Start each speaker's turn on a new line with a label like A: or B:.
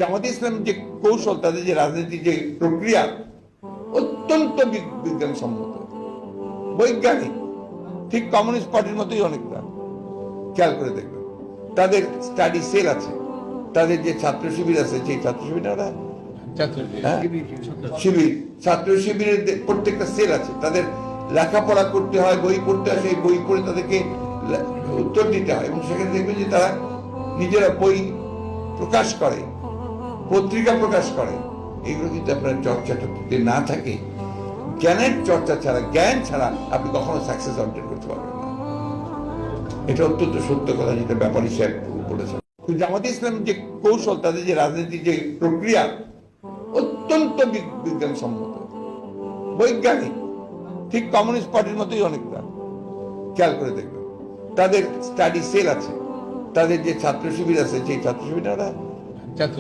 A: জামাতে ইসলাম যে কৌশল, তাদের যে রাজনীতির যে প্রক্রিয়া অত্যন্ত বিজ্ঞানসম্মত, বৈজ্ঞানিক, ঠিক কমিউনিস্ট পার্টির মতোই অনেকটা। খেয়াল করে দেখবেন তাদের স্টাডি সেল আছে, তাদের যে ছাত্র শিবির আছে, সেই ছাত্র শিবির ওরা শিবির, ছাত্র শিবিরের প্রত্যেকটা সেল আছে, তাদের লেখাপড়া করতে হয়, বই পড়তে হয়, সেই বই পড়ে তাদেরকে উত্তর দিতে হয়, এবং সেখানে দেখবেন যে তারা নিজেরা বই প্রকাশ করে, পত্রিকা প্রকাশ করে। এগুলো কিন্তু আপনার চর্চাটা যদি না থাকে, জ্ঞানের চর্চা ছাড়া, জ্ঞান ছাড়া আপনি কখনো সাকসেস অর্জন করতে পারবেন না। এটা অত্যন্ত সত্য কথা, যেটা ব্যাপারী সাহেব বলেছেন। জামাতে ইসলাম যে কৌশল, তাদের যে রাজনীতির যে প্রক্রিয়া অত্যন্ত বিজ্ঞানসম্মত, বৈজ্ঞানিক, ঠিক কমিউনিস্ট পার্টির মতোই অনেকটা। খেয়াল করে দেখবেন তাদের স্টাডি সেল আছে, তাদের যে ছাত্র শিবির আছে, সেই ছাত্র শিবির ওরা